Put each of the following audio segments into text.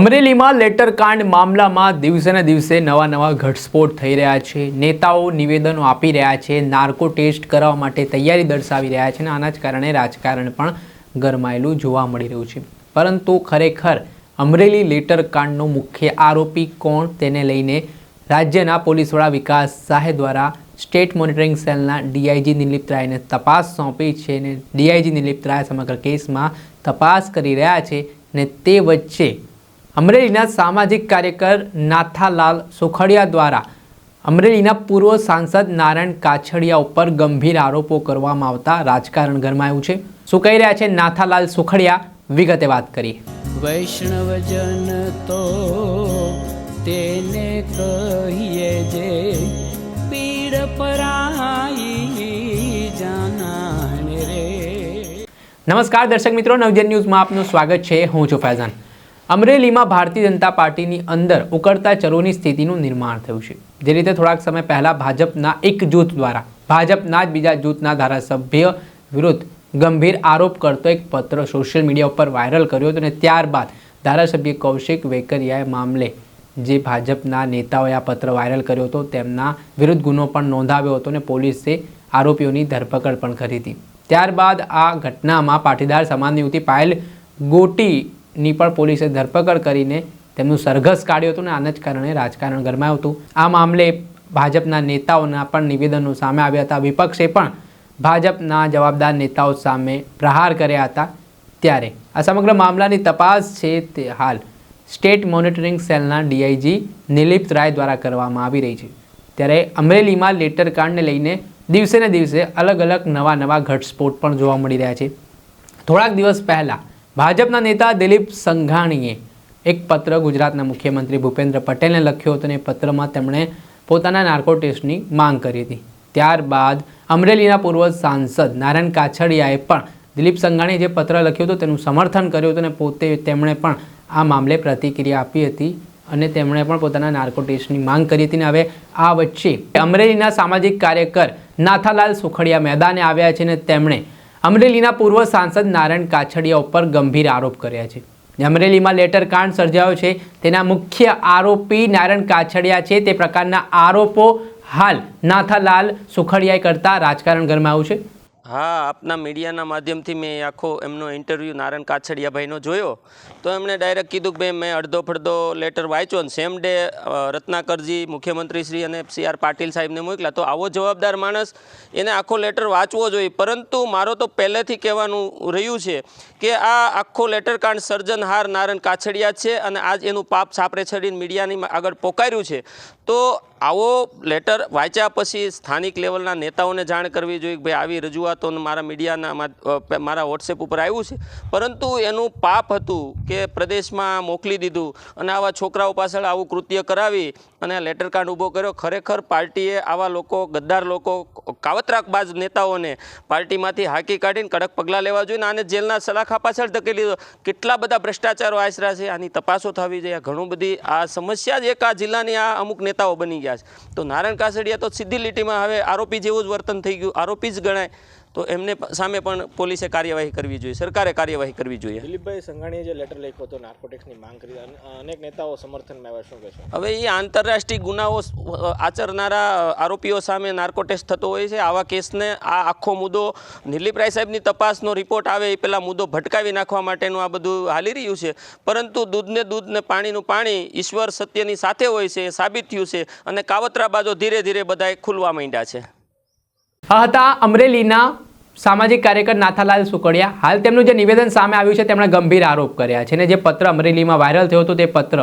અમરેલીમાં લેટરકાંડ મામલામાં દિવસે ને દિવસે નવા ઘટસ્ફોટ થઈ રહ્યા છે। નેતાઓ નિવેદનો આપી રહ્યા છે, નાર્કો ટેસ્ટ કરવા માટે તૈયારી દર્શાવી રહ્યા છે અને આના જ કારણે રાજકારણ પણ ગરમાયેલું જોવા મળી રહ્યું છે। પરંતુ ખરેખર અમરેલી લેટરકાંડનો મુખ્ય આરોપી કોણ તેને લઈને રાજ્યના પોલીસ વડા વિકાસ સહાય દ્વારા સ્ટેટ મોનિટરિંગ સેલના ડીઆઈજી દિલીપ રાયને તપાસ સોંપી છે અને ડીઆઈજી દિલીપ રાય સમગ્ર કેસમાં તપાસ કરી રહ્યા છે ને તે વચ્ચે અમરેલીના સામાજિક કાર્યકર નાથાલાલ સુખડિયા દ્વારા અમરેલીના પૂર્વ સાંસદ નારાયણ કાછડિયા ઉપર ગંભીર આરોપો કરવામાં આવતા રાજકારણ ગરમાયું છે। શું કહી રહ્યા છે નાથાલાલ સુખડિયા, વિગતે વાત કરીએ। વૈષ્ણવજન તો તેને કહીએ જે પીડ પરાઈ જાનાને રે। નમસ્કાર દર્શક મિત્રો, નવજન ન્યૂઝમાં આપનું સ્વાગત છે। હું છું ફૈઝાન। અમરેલીમાં ભારતીય જનતા પાર્ટીની અંદર ઉકળતા ચરોની સ્થિતિનું નિર્માણ થયું છે। જે રીતે થોડાક સમય પહેલા ભાજપના એક જૂથ દ્વારા ભાજપના જ બીજા જૂથના ધારાસભ્ય વિરુદ્ધ ગંભીર આરોપ કરતો એક પત્ર સોશિયલ મીડિયા ઉપર વાયરલ કર્યો હતો અને ત્યારબાદ ધારાસભ્ય કૌશિક વેકરિયાએ મામલે જે ભાજપના નેતાઓએ આ પત્ર વાયરલ કર્યો હતો તેમના વિરુદ્ધ ગુનો પણ નોંધાવ્યો હતો અને પોલીસે આરોપીઓની ધરપકડ પણ કરી હતી। ત્યારબાદ આ ઘટનામાં પાટીદાર સમાજની યુવતી પાયલ ગોટીની પણ પોલીસે ધરપકડ કરીને તેમનું સરઘસ કાઢ્યું હતું અને આના જ કારણે રાજકારણ ગરમાયું હતું। આ મામલે ભાજપના નેતાઓના પણ નિવેદનો સામે આવ્યા હતા। વિપક્ષે પણ ભાજપના જવાબદાર નેતાઓ સામે પ્રહાર કર્યા હતા। ત્યારે આ સમગ્ર મામલાની તપાસ છે તે હાલ સ્ટેટ મોનિટરિંગ સેલના ડીઆઈજી દિલીપ રાય દ્વારા કરવામાં આવી રહી છે। ત્યારે અમરેલીમાં લેટરકાંડને લઈને દિવસે ને દિવસે અલગ નવા ઘટસ્ફોટ પણ જોવા મળી રહ્યા છે। થોડાક દિવસ પહેલાં ભાજપના નેતા દિલીપ સંઘાણીએ એક પત્ર ગુજરાતના મુખ્યમંત્રી ભૂપેન્દ્ર પટેલને લખ્યો હતો અને પત્રમાં તેમણે પોતાના નાર્કો ટેસ્ટની માંગ કરી હતી। ત્યારબાદ અમરેલીના પૂર્વ સાંસદ નારાયણ કાછડિયાએ પણ દિલીપ સંઘાણીએ જે પત્ર લખ્યો હતો તેનું સમર્થન કર્યું હતું અને તેમણે પણ આ મામલે પ્રતિક્રિયા આપી હતી અને તેમણે પણ પોતાના નાર્કો ટેસ્ટની માંગ કરી હતી। હવે આ વચ્ચે અમરેલીના સામાજિક કાર્યકર નાથાલાલ સુખડિયા મેદાને આવ્યા છે અને તેમણે અમરેલીના પૂર્વ સાંસદ નારાયણ કાછડિયા ઉપર ગંભીર આરોપ કર્યા છે। અમરેલીમાં લેટરકાંડ સર્જાયો છે તેના મુખ્ય આરોપી નારાયણ કાછડિયા છે। તે પ્રકારના આરોપો હાલ નાથાલાલ સુખડિયાએ કરતા રાજકારણ ગરમાયું છે। હા, આપના મીડિયાના માધ્યમથી મેં આખો એમનો ઇન્ટરવ્યૂ નારાયણ કાછડિયાભાઈનો જોયો તો એમણે ડાયરેક્ટ કીધું કે ભાઈ મેં અડધો ફડધો લેટર વાંચ્યો ને સેમ ડે રત્નાકરજી મુખ્યમંત્રી શ્રી અને CR પાટીલ સાહેબને મોકલ્યા। તો આવો જવાબદાર માણસ એને આખો લેટર વાંચવો જોઈએ। પરંતુ મારો તો પહેલેથી કહેવાનું રહ્યું છે કે આ આખો લેટરકાંડ સર્જનહાર નારાયણ કાછડિયા છે અને આજ એનું પાપ સાપરે છડીને મીડિયાની આગળ પોકાર્યું છે। તો આવો લેટર વાંચ્યા પછી સ્થાનિક લેવલના નેતાઓને જાણ કરવી જોઈએ કે ભાઈ આવી રજૂઆતો મારા મીડિયાના મારા વોટ્સએપ ઉપર આવ્યું છે, પરંતુ એનું પાપ હતું કે પ્રદેશમાં મોકલી દીધું અને આવા છોકરાઓ પાછળ આવું કૃત્ય કરાવી અને આ લેટરકાંડ ઊભો કર્યો। ખરેખર પાર્ટીએ આવા લોકો, ગદ્દાર લોકો, કાવતરાકબાજ નેતાઓને પાર્ટીમાંથી હાંકી કાઢીને કડક પગલાં લેવા જોઈએ અને આને જેલના સલાખા પાછળ ધકેલી દો। કેટલા બધા ભ્રષ્ટાચારો આશરા છે, આની તપાસો થવી જોઈએ। ઘણું બધી આ સમસ્યા જ એક આ જિલ્લાની આ અમુક નેતાઓ બની ગયા છે। તો નારાયણ કાછડિયા તો સીધી લીટીમાં હવે આરોપી જેવું જ વર્તન થઈ ગયું, આરોપી જ ગણાય। તો એમને સામે પણ પોલીસે કાર્યવાહી કરવી જોઈએ, સરકારે કાર્યવાહી કરવી જોઈએ। દિલીપભાઈ સંઘાણીએ જે લેટર લખ્યો હતો નાર્કોટિક્સની માંગ કરી, અનેક નેતાઓ સમર્થનમાં આવ્યા, શું કહેશો? હવે એ આંતરરાષ્ટ્રીય ગુનાઓ આચરનારા આરોપીઓ સામે નાર્કો ટેસ્ટ થતો હોય છે। આવા કેસને આ આખો મુદ્દો દિલીપ રાય સાહેબની તપાસનો રિપોર્ટ આવે એ પહેલાં મુદ્દો ભટકાવી નાખવા માટેનું આ બધું હાલી રહ્યું છે। પરંતુ દૂધને દૂધ ને પાણીનું પાણી, ઈશ્વર સત્યની સાથે હોય છે એ સાબિત થયું છે અને કાવતરાબાજો ધીરે ધીરે બધા ખુલવા માંડ્યા છે। આ હતા અમરેલીના સામાજિક કાર્યકર નાથાલાલ સુખડિયા। હાલ તેમનું જે નિવેદન સામે આવ્યું છે તેમણે ગંભીર આરોપ કર્યા છે અને જે પત્ર અમરેલીમાં વાયરલ થયો હતો તે પત્ર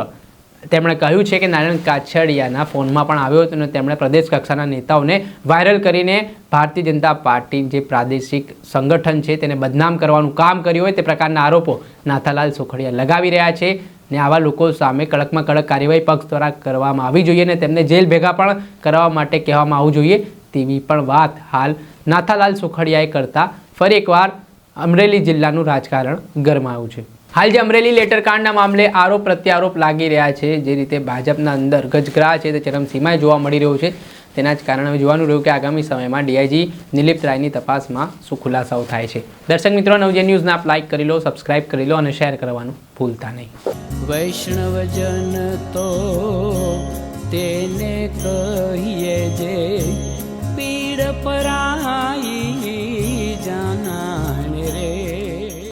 તેમણે કહ્યું છે કે નારાયણ કાછડિયાના ફોનમાં પણ આવ્યો હતો અને તેમણે પ્રદેશ કક્ષાના નેતાઓને વાયરલ કરીને ભારતીય જનતા પાર્ટી જે પ્રાદેશિક સંગઠન છે તેને બદનામ કરવાનું કામ કર્યું હોય તે પ્રકારના આરોપો નાથાલાલ સુખડિયા લગાવી રહ્યા છે ને આવા લોકો સામે કડકમાં કડક કાર્યવાહી પક્ષ દ્વારા કરવામાં આવી જોઈએ અને તેમને જેલ ભેગા પણ કરવા માટે કહેવામાં આવવું જોઈએ તેવી પણ વાત હાલ નાથાલાલ સુખડિયાએ કરતા ફરી એકવાર અમરેલી જિલ્લાનું રાજકારણ ગરમાયું છે। હાલ જે અમરેલી લેટરકાંડના મામલે આરોપ પ્રત્યારોપ લાગી રહ્યા છે, જે રીતે ભાજપના અંદર ગજગરા છે તે ચરમસીમાએ જોવા મળી રહ્યો છે, તેના જ કારણે હવે જોવાનું રહ્યું કે આગામી સમયમાં ડીઆઈજી નિલીપ રાયની તપાસમાં શું ખુલાસાઓ થાય છે. દર્શક મિત્રો, નવજીવન ન્યૂઝને આપ લાઇક કરી લો, સબસ્ક્રાઇબ કરી લો અને શેર કરવાનું ભૂલતા નહીં. વૈષ્ણવજન તો તેને કહીએ જે પીડ પરા